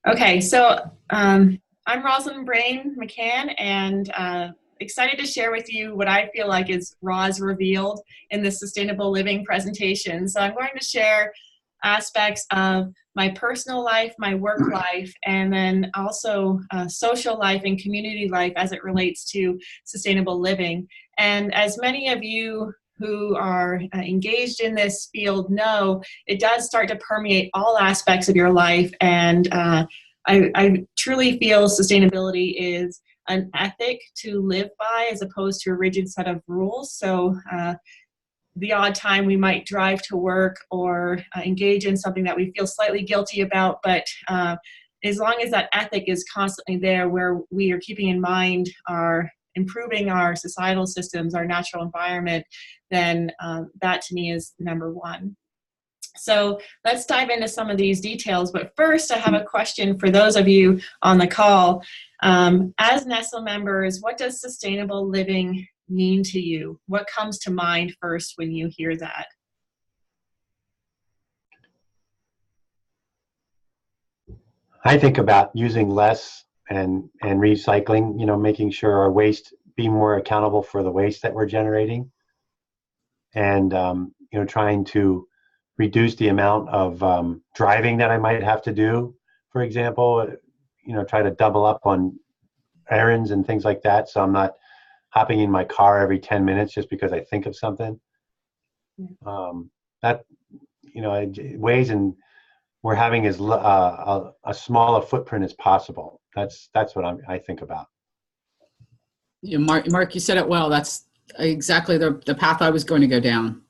Okay, so I'm Rosalind Brain McCann, and excited to share with you what I feel like is Roz revealed in this sustainable living presentation. So I'm going to share aspects of my personal life, my work life, and then also social life and community life as it relates to sustainable living. And as many of you who are engaged in this field know, it does start to permeate all aspects of your life. And I truly feel sustainability is an ethic to live by as opposed to a rigid set of rules. So the odd time we might drive to work or engage in something that we feel slightly guilty about, but as long as that ethic is constantly there, where we are keeping in mind our improving our societal systems, our natural environment, then that to me is number one. So let's dive into some of these details. But first, I have a question for those of you on the call. As Nestle members, what does sustainable living mean to you? What comes to mind first when you hear that? I think about using less and recycling, making sure our waste, be more accountable for the waste that we're generating, and trying to reduce the amount of driving that I might have to do, for example, try to double up on errands and things like that, so I'm not hopping in my car every 10 minutes just because I think of something. That, ways and we're having as a smaller footprint as possible. That's what I think about. Yeah, Mark, you said it well. That's exactly the path I was going to go down.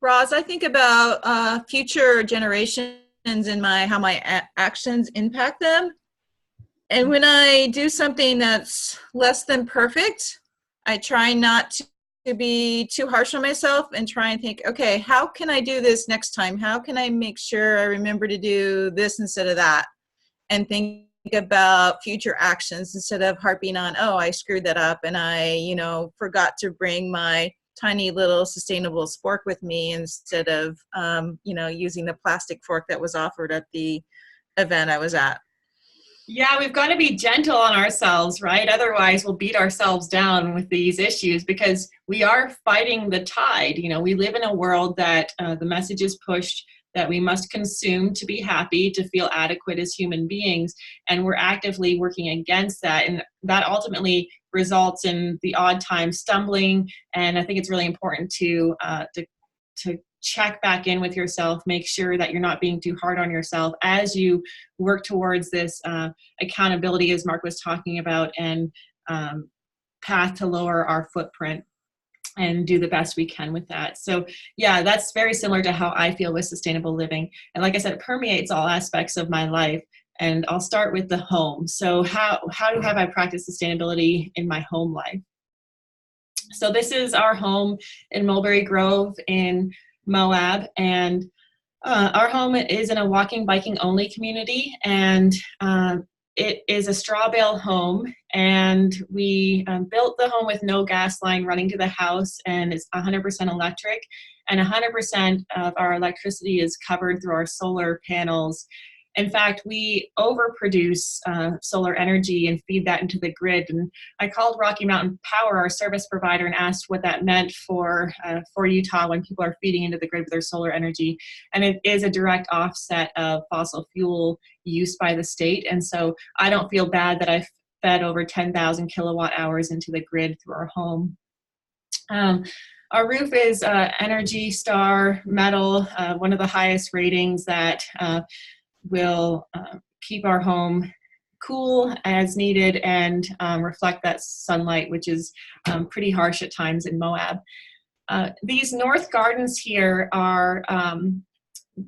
Roz, I think about future generations and how my actions impact them. And when I do something that's less than perfect, I try not to be too harsh on myself and try and think, okay, how can I do this next time? How can I make sure I remember to do this instead of that? And think about future actions instead of harping on, oh, I screwed that up and I, forgot to bring my tiny little sustainable fork with me instead of, using the plastic fork that was offered at the event I was at. Yeah, we've got to be gentle on ourselves, right? Otherwise, we'll beat ourselves down with these issues because we are fighting the tide. We live in a world that the message is pushed that we must consume to be happy, to feel adequate as human beings, and we're actively working against that. And that ultimately results in the odd time stumbling. And I think it's really important to check back in with yourself, make sure that you're not being too hard on yourself as you work towards this accountability, as Mark was talking about, and path to lower our footprint and do the best we can with that. So yeah, that's very similar to how I feel with sustainable living. And like I said, it permeates all aspects of my life. And I'll start with the home. So how have I practiced sustainability in my home life? So this is our home in Mulberry Grove in Moab, and our home is in a walking, biking only community, and it is a straw bale home, and we built the home with no gas line running to the house, and it's 100% electric, and 100% of our electricity is covered through our solar panels. In fact, we overproduce solar energy and feed that into the grid. And I called Rocky Mountain Power, our service provider, and asked what that meant for Utah when people are feeding into the grid with their solar energy. And it is a direct offset of fossil fuel use by the state. And so I don't feel bad that I fed over 10,000 kilowatt hours into the grid through our home. Our roof is Energy Star metal, one of the highest ratings that will keep our home cool as needed and reflect that sunlight, which is pretty harsh at times in Moab. These north gardens here are,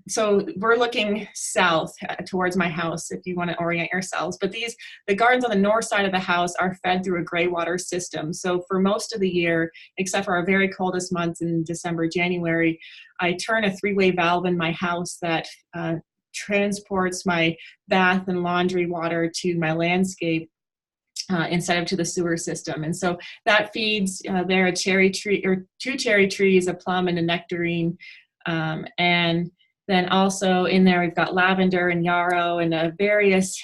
so we're looking south towards my house if you want to orient yourselves, but the gardens on the north side of the house are fed through a gray water system. So for most of the year, except for our very coldest months in December, January, I turn a three-way valve in my house that transports my bath and laundry water to my landscape instead of to the sewer system. And so that feeds there a cherry tree, or two cherry trees, a plum and a nectarine. And Then also in there, we've got lavender and yarrow and various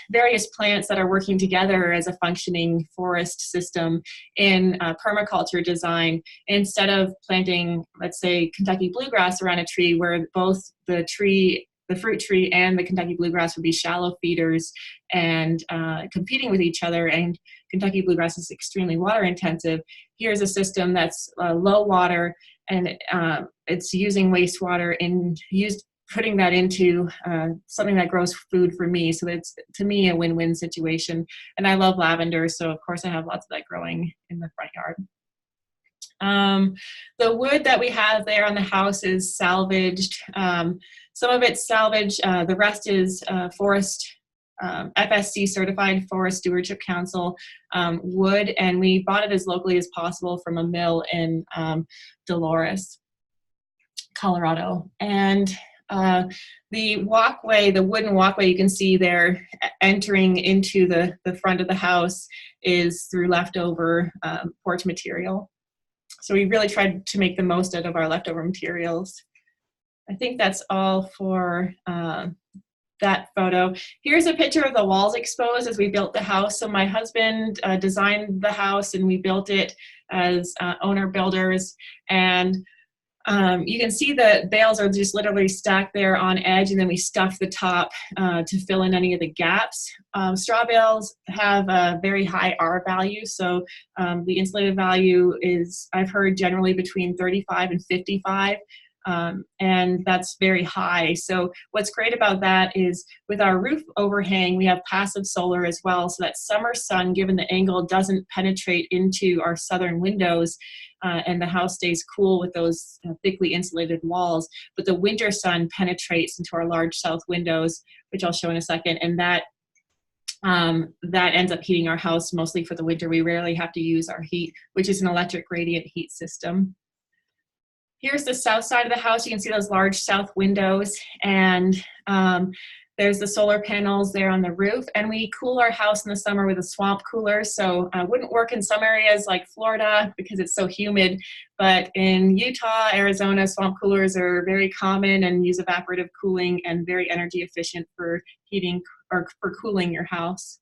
plants that are working together as a functioning forest system in permaculture design. Instead of planting, let's say, Kentucky bluegrass around a tree where both the fruit tree and the Kentucky bluegrass would be shallow feeders and competing with each other, and Kentucky bluegrass is extremely water intensive. Here's a system that's low water, and it's using wastewater and putting that into something that grows food for me. So it's, to me, a win-win situation. And I love lavender, so of course I have lots of that growing in the front yard. The wood that we have there on the house is salvaged. Some of it's salvaged, the rest is forest, FSC certified Forest Stewardship Council wood, and we bought it as locally as possible from a mill in Dolores, Colorado. And the walkway, the wooden walkway you can see there entering into the front of the house is through leftover porch material. So we really tried to make the most out of our leftover materials. I think that's all for that photo. Here's a picture of the walls exposed as we built the house. So my husband designed the house and we built it as owner builders. And you can see the bales are just literally stacked there on edge, and then we stuff the top to fill in any of the gaps. Straw bales have a very high R value, so the insulated value is, I've heard, generally between 35 and 55. And that's very high. So what's great about that is with our roof overhang, we have passive solar as well. So that summer sun, given the angle, doesn't penetrate into our southern windows, and the house stays cool with those thickly insulated walls. But the winter sun penetrates into our large south windows, which I'll show in a second. And that ends up heating our house mostly for the winter. We rarely have to use our heat, which is an electric radiant heat system. Here's the south side of the house. You can see those large south windows, and there's the solar panels there on the roof. And we cool our house in the summer with a swamp cooler. So wouldn't work in some areas like Florida because it's so humid. But in Utah, Arizona, swamp coolers are very common and use evaporative cooling and very energy efficient for heating or for cooling your house.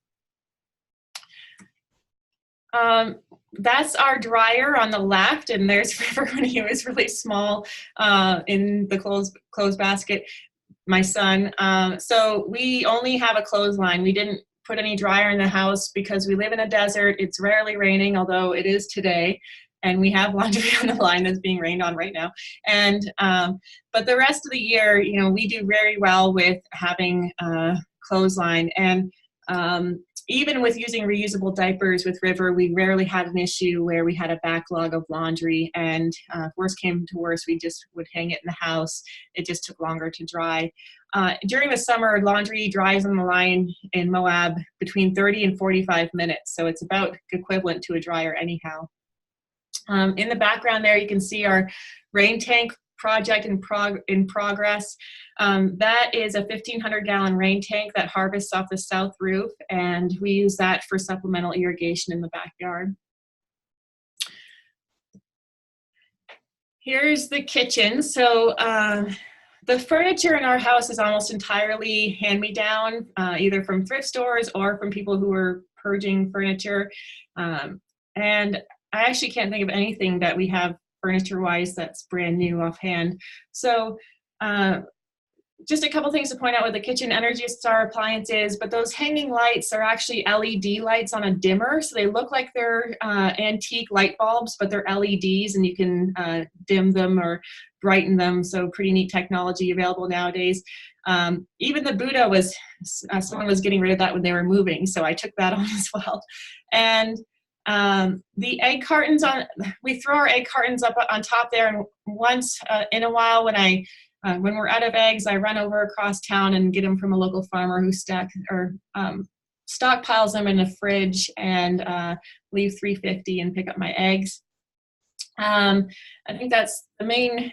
That's our dryer on the left, and there's River when he was really small in the clothes basket, my son. So we only have a clothesline. We didn't put any dryer in the house because we live in a desert. It's rarely raining, although it is today. And we have laundry on the line that's being rained on right now. And but the rest of the year, you know, we do very well with having a clothesline. And even with using reusable diapers with River, we rarely had an issue where we had a backlog of laundry, and if worse came to worse, we just would hang it in the house. It just took longer to dry. During the summer, laundry dries on the line in Moab between 30 and 45 minutes, so it's about equivalent to a dryer anyhow. In the background there, you can see our rain tank project in progress. That is a 1,500-gallon rain tank that harvests off the south roof, and we use that for supplemental irrigation in the backyard. Here's the kitchen. So the furniture in our house is almost entirely hand-me-down, either from thrift stores or from people who are purging furniture. And I actually can't think of anything that we have furniture-wise that's brand new offhand. So just a couple things to point out with the kitchen. Energy Star appliances, but those hanging lights are actually LED lights on a dimmer. So they look like they're antique light bulbs, but they're LEDs, and you can dim them or brighten them. So pretty neat technology available nowadays. Even the Buddha was, someone was getting rid of that when they were moving, so I took that on as well. And the egg cartons, we throw our egg cartons up on top there, and once in a while when we're out of eggs, I run over across town and get them from a local farmer who stockpiles them in a fridge and leave $3.50 and pick up my eggs. I think that's the main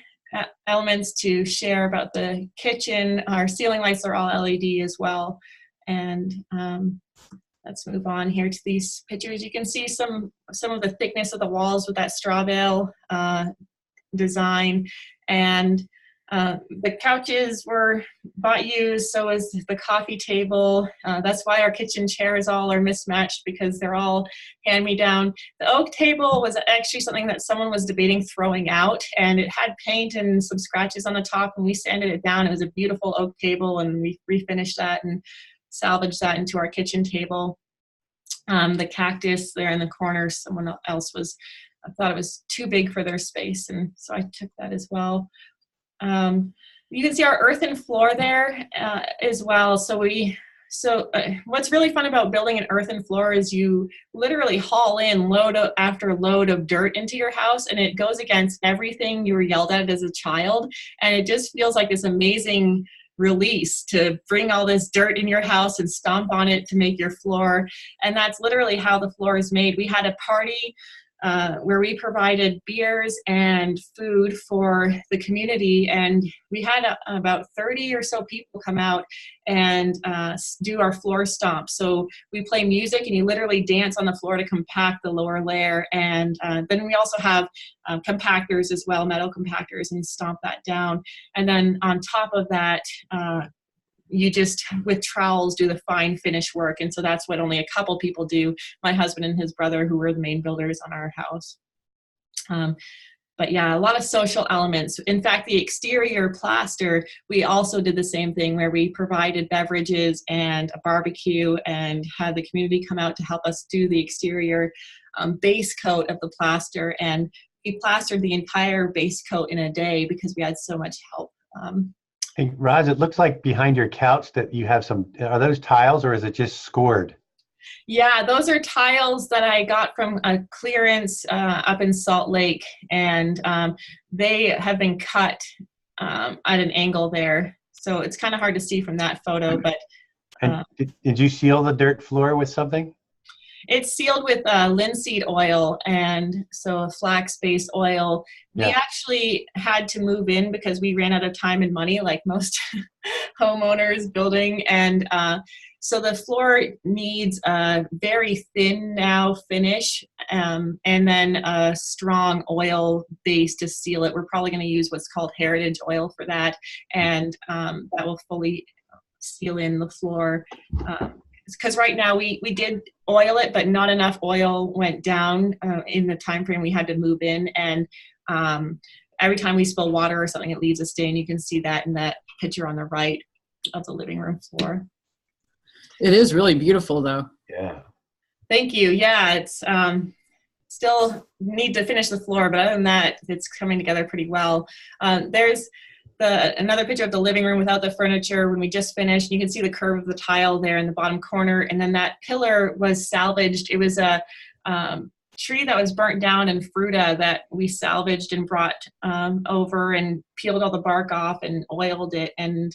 elements to share about the kitchen. Our ceiling lights are all LED as well. And let's move on here to these pictures. You can see some of the thickness of the walls with that straw bale design. And The couches were bought used, so is the coffee table. That's why our kitchen chairs all are mismatched, because they're all hand-me-down. The oak table was actually something that someone was debating throwing out, and it had paint and some scratches on the top, and we sanded it down. It was a beautiful oak table, and we refinished that and salvaged that into our kitchen table. The cactus there in the corner, someone else I thought it was too big for their space, and so I took that as well. You can see our earthen floor there as well. So what's really fun about building an earthen floor is you literally haul in load after load of dirt into your house, and it goes against everything you were yelled at as a child. And it just feels like this amazing release to bring all this dirt in your house and stomp on it to make your floor. And that's literally how the floor is made. We had a party where we provided beers and food for the community, and we had about 30 or so people come out and do our floor stomp. So we play music, and you literally dance on the floor to compact the lower layer, and then we also have compactors as well, metal compactors, and stomp that down. And then on top of that, you just, with trowels, do the fine finish work. And so that's what only a couple people do, my husband and his brother, who were the main builders on our house. But yeah, a lot of social elements. In fact, the exterior plaster, we also did the same thing, where we provided beverages and a barbecue and had the community come out to help us do the exterior base coat of the plaster. And we plastered the entire base coat in a day because we had so much help. Hey, Roz, it looks like behind your couch that you have are those tiles, or is it just scored? Yeah, those are tiles that I got from a clearance up in Salt Lake, and they have been cut at an angle there. So it's kind of hard to see from that photo, but. And did you seal the dirt floor with something? It's sealed with linseed oil, and so a flax-based oil. Yeah. We actually had to move in because we ran out of time and money, like most homeowners building. And so the floor needs a very thin now finish, and then a strong oil base to seal it. We're probably going to use what's called heritage oil for that, and that will fully seal in the floor. Because right now we did oil it, but not enough oil went down in the time frame we had to move in. And every time we spill water or something, it leaves a stain. You can see that in that picture on the right of the living room floor. It is really beautiful, though. Yeah. Thank you. Yeah, it's still need to finish the floor, but other than that, it's coming together pretty well. There's another picture of the living room without the furniture when we just finished. You can see the curve of the tile there in the bottom corner. And then that pillar was salvaged. It was a tree that was burnt down in Fruta that we salvaged and brought over and peeled all the bark off and oiled it. And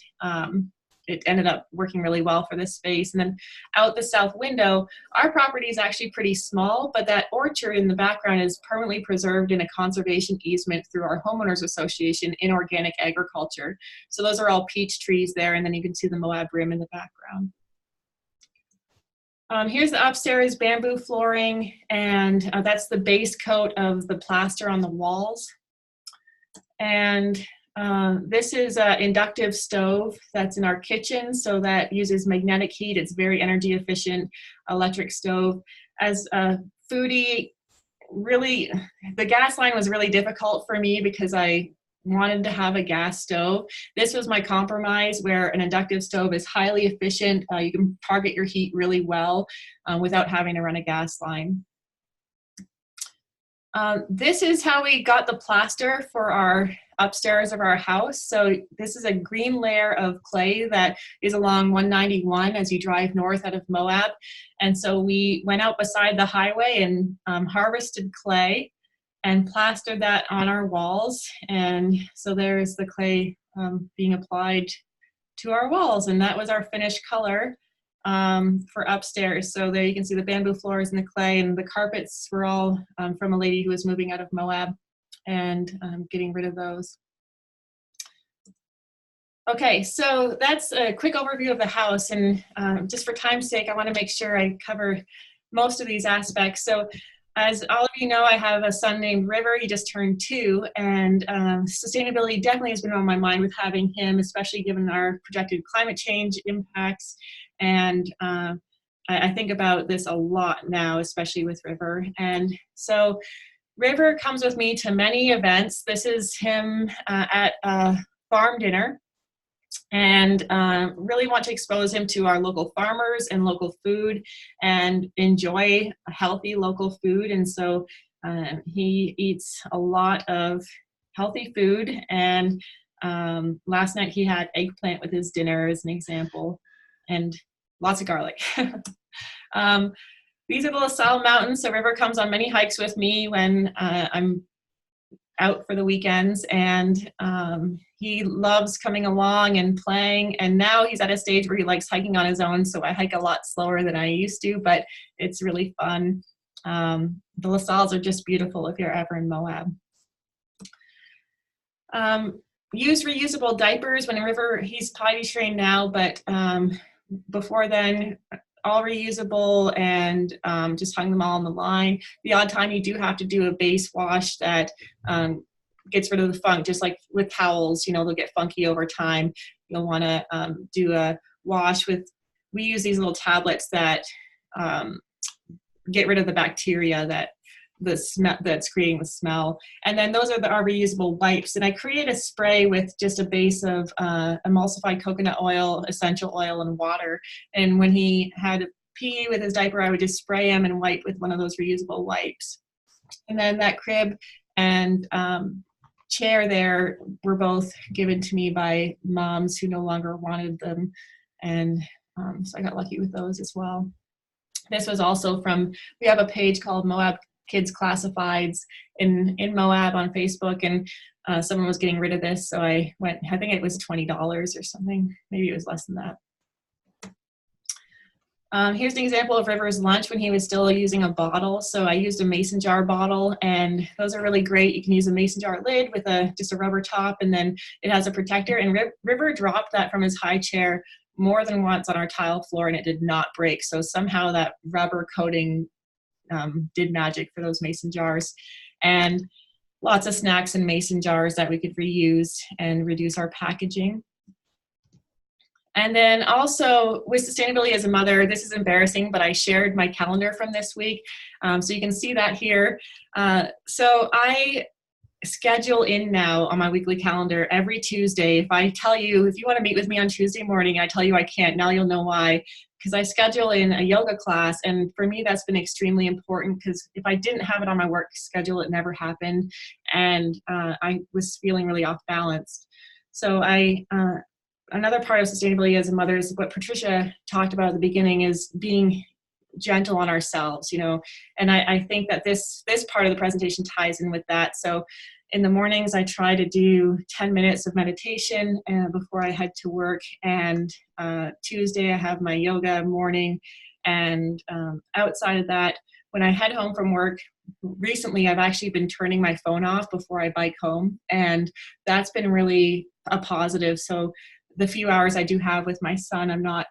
it ended up working really well for this space. And then out the south window, our property is actually pretty small, but that orchard in the background is permanently preserved in a conservation easement through our homeowners association in organic agriculture. So those are all peach trees there, and then you can see the Moab rim in the background. Here's the upstairs bamboo flooring, and that's the base coat of the plaster on the walls. And this is an inductive stove that's in our kitchen, so that uses magnetic heat. It's very energy efficient electric stove. As a foodie, really, the gas line was really difficult for me because I wanted to have a gas stove. This was my compromise, where an inductive stove is highly efficient. You can target your heat really well without having to run a gas line. This is how we got the plaster for our upstairs of our house. So this is a green layer of clay that is along 191 as you drive north out of Moab. And so we went out beside the highway and harvested clay and plastered that on our walls. And so there's the clay being applied to our walls. And that was our finished color for upstairs. So there you can see the bamboo floors and the clay, and the carpets were all from a lady who was moving out of Moab and getting rid of those. Okay, so that's a quick overview of the house, and just for time's sake, I want to make sure I cover most of these aspects. So as all of you know, I have a son named River. He just turned 2, and sustainability definitely has been on my mind with having him, especially given our projected climate change impacts. And I think about this a lot now, especially with River. And so River comes with me to many events. This is him at a farm dinner, and really want to expose him to our local farmers and local food and enjoy healthy local food. And so he eats a lot of healthy food. And last night he had eggplant with his dinner as an example, and lots of garlic. These are the La Salle Mountains. So River comes on many hikes with me when I'm out for the weekends, and he loves coming along and playing. And now he's at a stage where he likes hiking on his own, so I hike a lot slower than I used to, but it's really fun. The La Salles are just beautiful if you're ever in Moab. Use reusable diapers when River, he's potty trained now, but before then, all reusable, and just hung them all on the line. The odd time you do have to do a base wash that gets rid of the funk, just like with towels, you know, they'll get funky over time. You'll want to do a wash with, we use these little tablets that get rid of the bacteria that's creating the smell. And then those are our reusable wipes. And I create a spray with just a base of emulsified coconut oil, essential oil, and water. And when he had pee with his diaper, I would just spray him and wipe with one of those reusable wipes. And then that crib and chair there were both given to me by moms who no longer wanted them. And so I got lucky with those as well. This was also from, we have a page called Moab Kids Classifieds in Moab on Facebook, and someone was getting rid of this, so I went, I think it was $20 or something, maybe it was less than that. Here's an example of River's lunch when he was still using a bottle. So I used a mason jar bottle, and those are really great. You can use a mason jar lid with just a rubber top, and then it has a protector. And River dropped that from his high chair more than once on our tile floor, and it did not break. So somehow that rubber coating did magic for those mason jars. And lots of snacks in mason jars that we could reuse and reduce our packaging. And then also with sustainability as a mother, this is embarrassing, but I shared my calendar from this week. So you can see that here. So I schedule in now on my weekly calendar every Tuesday. If I tell you, if you want to meet with me on Tuesday morning, I tell you I can't, now you'll know why. Because I schedule in a yoga class, and for me that's been extremely important, because if I didn't have it on my work schedule, it never happened, and I was feeling really off balance. So another part of sustainability as a mother is what Patricia talked about at the beginning, is being gentle on ourselves, you know, and I think that this part of the presentation ties in with that. So in the mornings, I try to do 10 minutes of meditation before I head to work. And Tuesday, I have my yoga morning. And outside of that, when I head home from work, recently, I've actually been turning my phone off before I bike home. And that's been really a positive. So the few hours I do have with my son, I'm not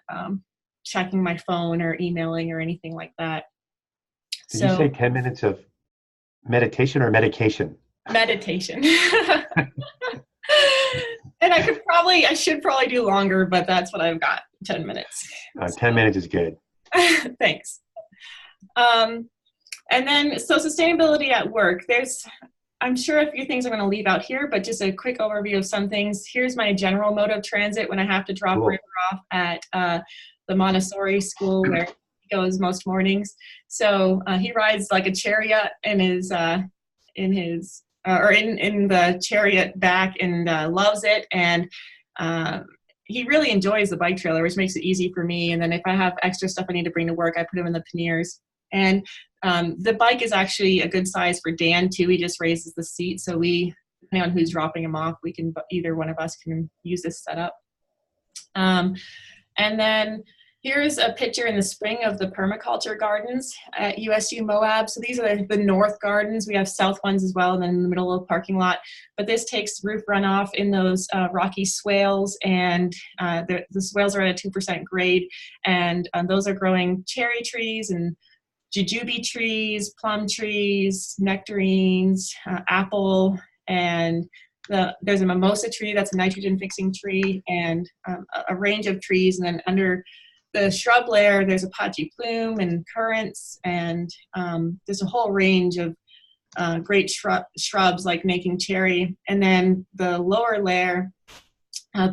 checking my phone or emailing or anything like that. Did you say 10 minutes of meditation or medication? Meditation. And I should probably do longer, but that's what I've got, 10 minutes. 10 minutes is good. Thanks. And then, so sustainability at work, I'm sure a few things I'm going to leave out here, but just a quick overview of some things. Here's my general mode of transit when I have to drop River off at the Montessori school where he goes most mornings. So he rides like a chariot in the chariot back, and loves it. And he really enjoys the bike trailer, which makes it easy for me. And then if I have extra stuff I need to bring to work, I put him in the panniers. And the bike is actually a good size for Dan too. He just raises the seat, so depending on who's dropping him off, either one of us can use this setup. And then here's a picture in the spring of the permaculture gardens at USU Moab. So these are the north gardens. We have south ones as well, and then in the middle of the parking lot. But this takes roof runoff in those rocky swales, and the swales are at a 2% grade. And those are growing cherry trees and jujube trees, plum trees, nectarines, apple, and there's a mimosa tree that's a nitrogen fixing tree, and a range of trees. And then under the shrub layer, there's Apache plume and currants, and there's a whole range of great shrubs like making cherry. And then the lower layer,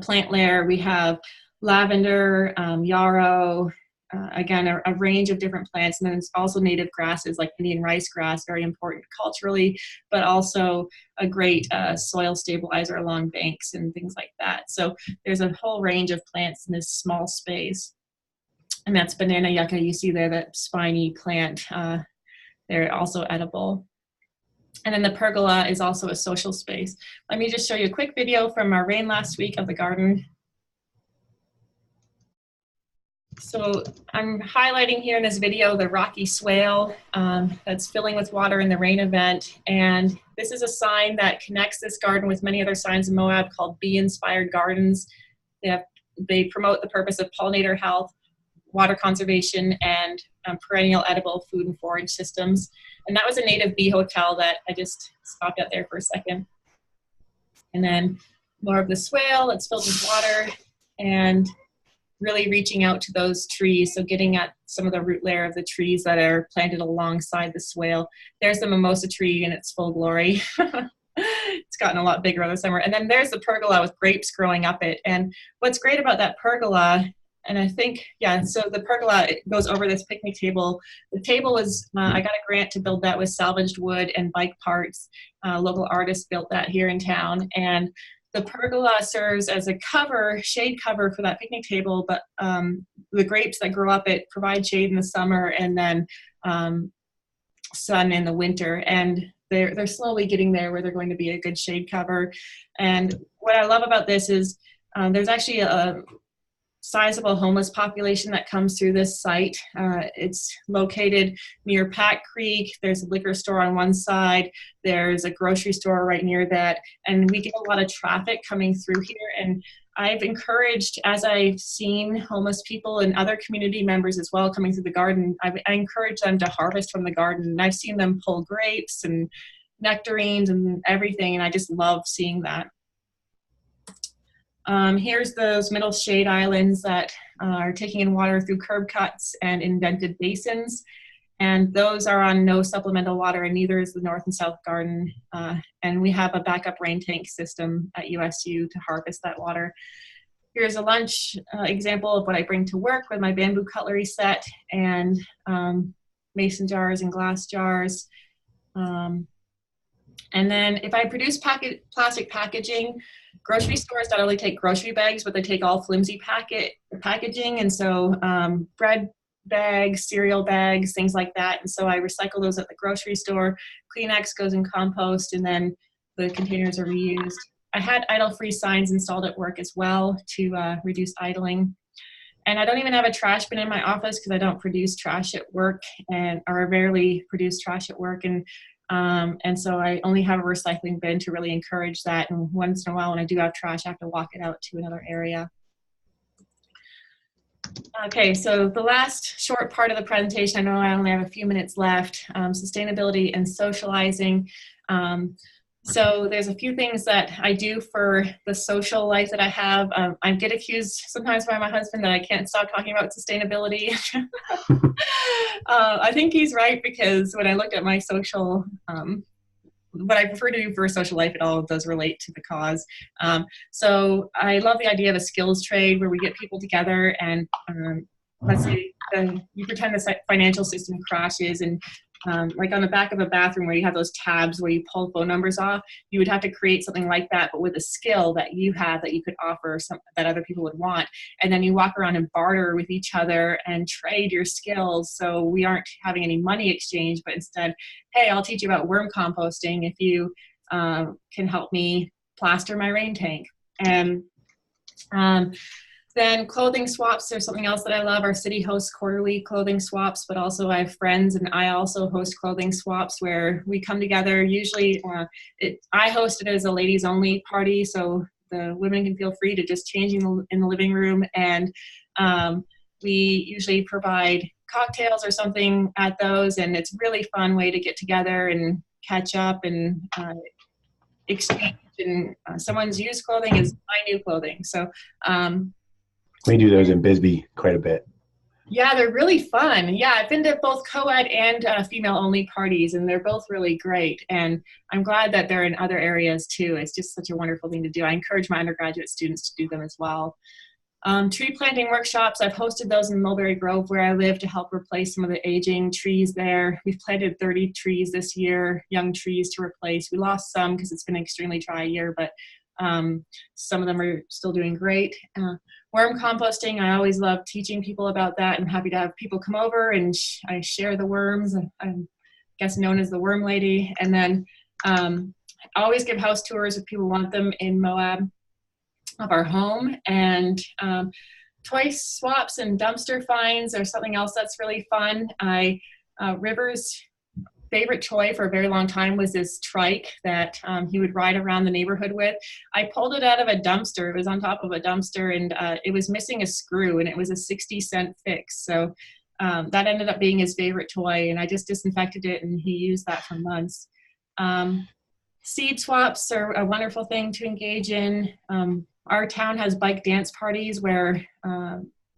plant layer, we have lavender, yarrow, again, a range of different plants. And then it's also native grasses like Indian rice grass, very important culturally, but also a great soil stabilizer along banks and things like that. So there's a whole range of plants in this small space. And that's banana yucca. You see there, that spiny plant. They're also edible. And then the pergola is also a social space. Let me just show you a quick video from our rain last week of the garden. So I'm highlighting here in this video the rocky swale that's filling with water in the rain event. And this is a sign that connects this garden with many other signs in Moab called Bee-Inspired Gardens. They promote the purpose of pollinator health, water conservation, and perennial edible food and forage systems. And that was a native bee hotel that I just stopped out there for a second. And then more of the swale, it's filled with water, and really reaching out to those trees. So getting at some of the root layer of the trees that are planted alongside the swale. There's the mimosa tree in its full glory. It's gotten a lot bigger over the summer. And then there's the pergola with grapes growing up it. And what's great about that pergola, and I think, yeah, so the pergola, it goes over this picnic table. The table is, I got a grant to build that with salvaged wood and bike parts. Local artists built that here in town. And the pergola serves as a cover, shade cover for that picnic table, but the grapes that grow up it provide shade in the summer and then sun in the winter. And they're slowly getting there where they're going to be a good shade cover. And what I love about this is there's actually a sizable homeless population that comes through this site. It's located near Pack Creek. There's a liquor store on one side. There's a grocery store right near that. And we get a lot of traffic coming through here. And I've encouraged, as I've seen homeless people and other community members as well coming through the garden, I encourage them to harvest from the garden. And I've seen them pull grapes and nectarines and everything. And I just love seeing that. Here's those middle shade islands that are taking in water through curb cuts and indented basins. And those are on no supplemental water, and neither is the north and south garden. And we have a backup rain tank system at USU to harvest that water. Here's a lunch example of what I bring to work with my bamboo cutlery set and mason jars and glass jars. And then if I produce plastic packaging, grocery stores not only take grocery bags, but they take all flimsy packaging. And so bread bags, cereal bags, things like that. And so I recycle those at the grocery store. Kleenex goes in compost, and then the containers are reused. I had idle-free signs installed at work as well to reduce idling. And I don't even have a trash bin in my office because I don't produce trash at work, or rarely produce trash at work. And so I only have a recycling bin to really encourage that. And once in a while, when I do have trash, I have to walk it out to another area. Okay, so the last short part of the presentation, I know I only have a few minutes left, sustainability and socializing. So there's a few things that I do for the social life that I have. I get accused sometimes by my husband that I can't stop talking about sustainability. I think he's right, because when I looked at my social, what I prefer to do for a social life, it all does relate to the cause. So I love the idea of a skills trade where we get people together and let's say you pretend the financial system crashes, and like on the back of a bathroom where you have those tabs where you pull phone numbers off, you would have to create something like that, but with a skill that you have that you could offer that other people would want. And then you walk around and barter with each other and trade your skills. So we aren't having any money exchange, but instead, hey, I'll teach you about worm composting if you can help me plaster my rain tank. And then clothing swaps, there's something else that I love. Our city hosts quarterly clothing swaps, but also I have friends and I also host clothing swaps where we come together. Usually I host it as a ladies only party, so the women can feel free to just change in the living room. And we usually provide cocktails or something at those, and it's a really fun way to get together and catch up and exchange. And someone's used clothing is my new clothing. So We do those in Bisbee quite a bit. yeah, they're really fun. Yeah, I've been to both co-ed and female-only parties, and they're both really great. And I'm glad that they're in other areas too. It's just such a wonderful thing to do. I encourage my undergraduate students to do them as well. Tree planting workshops, I've hosted those in Mulberry Grove where I live to help replace some of the aging trees there. We've planted 30 trees this year, young trees to replace. We lost some because it's been an extremely dry year, but some of them are still doing great. Worm composting, I always love teaching people about that. I'm happy to have people come over and I share the worms. I'm guess known as the worm lady. And then I always give house tours if people want them in Moab of our home. And toy swaps and dumpster finds are something else that's really fun. River's favorite toy for a very long time was this trike that he would ride around the neighborhood with. I pulled it out of a dumpster. It was on top of a dumpster, and it was missing a screw, and it was a 60-cent fix. So that ended up being his favorite toy, and I just disinfected it, and he used that for months. Seed swaps are a wonderful thing to engage in. Our town has bike dance parties where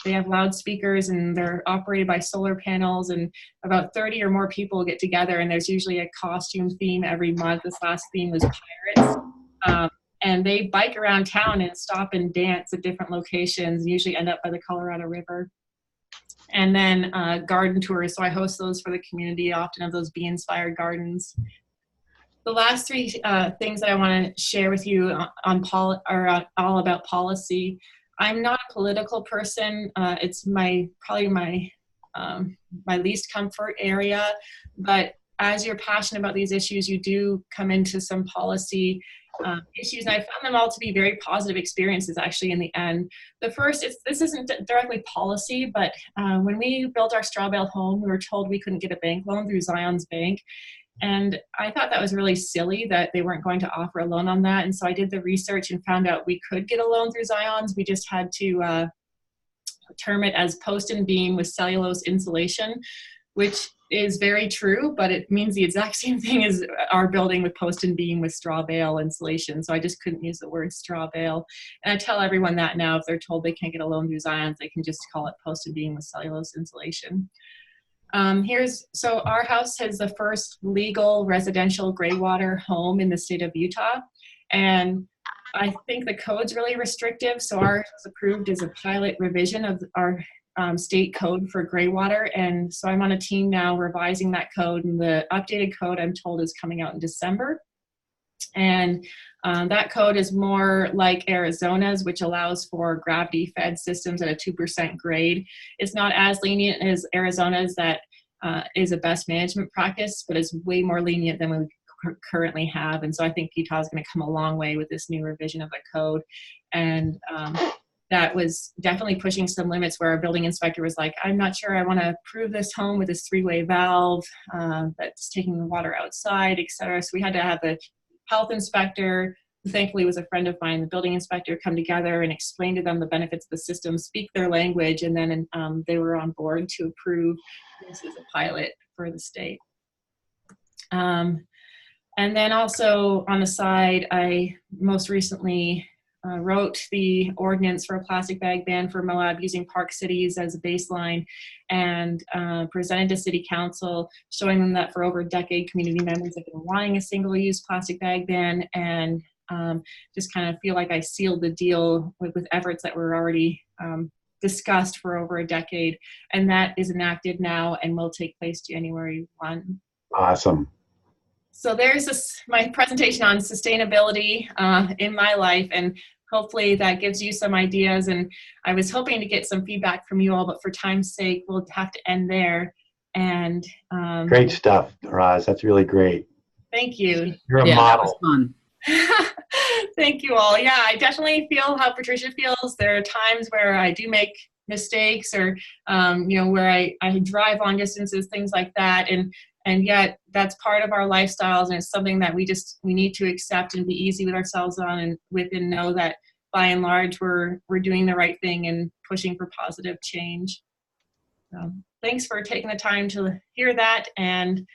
they have loudspeakers and they're operated by solar panels, and about 30 or more people get together, and there's usually a costume theme every month. This last theme was pirates. And they bike around town and stop and dance at different locations, usually end up by the Colorado River. And then garden tours. So I host those for the community, often of those bee-inspired gardens. The last three things that I want to share with you on all about policy. I'm not a political person. It's probably my least comfort area. But as you're passionate about these issues, you do come into some policy issues. And I found them all to be very positive experiences, actually, in the end. The first, this isn't directly policy, but when we built our straw bale home, we were told we couldn't get a bank loan through Zion's Bank. And I thought that was really silly that they weren't going to offer a loan on that. And so I did the research and found out we could get a loan through Zion's. We just had to term it as post and beam with cellulose insulation, which is very true, but it means the exact same thing as our building with post and beam with straw bale insulation. So I just couldn't use the word straw bale. And I tell everyone that now, if they're told they can't get a loan through Zion's, they can just call it post and beam with cellulose insulation. So our house has the first legal residential gray water home in the state of Utah. And I think the code's really restrictive. So ours was approved as a pilot revision of our state code for gray water. And so I'm on a team now revising that code, and the updated code I'm told is coming out in December. And that code is more like Arizona's, which allows for gravity-fed systems at a 2% grade. It's not as lenient as Arizona's that is a best management practice, but it's way more lenient than we currently have. And so I think Utah is going to come a long way with this new revision of the code. And that was definitely pushing some limits where our building inspector was like, I'm not sure I want to approve this home with this 3-way valve that's taking the water outside, et cetera. So we had to have the health inspector, who thankfully was a friend of mine, the building inspector, come together and explain to them the benefits of the system, speak their language, and then they were on board to approve this as a pilot for the state. And then also on the side, I most recently wrote the ordinance for a plastic bag ban for Moab using Park Cities as a baseline, and presented to City Council, showing them that for over a decade, community members have been wanting a single-use plastic bag ban, and just kind of feel like I sealed the deal with efforts that were already discussed for over a decade. And that is enacted now and will take place January 1. Awesome. So there's my presentation on sustainability in my life, and hopefully that gives you some ideas. And I was hoping to get some feedback from you all, but for time's sake, we'll have to end there. And great stuff, Roz. That's really great. Thank you. You're a Yeah, that was model. fun. Thank you all. Yeah, I definitely feel how Patricia feels. There are times where I do make mistakes, or where I drive long distances, things like that, and yet that's part of our lifestyles, and it's something that we need to accept and be easy with ourselves on and with, and know that by and large we're doing the right thing and pushing for positive change. Thanks for taking the time to hear that, and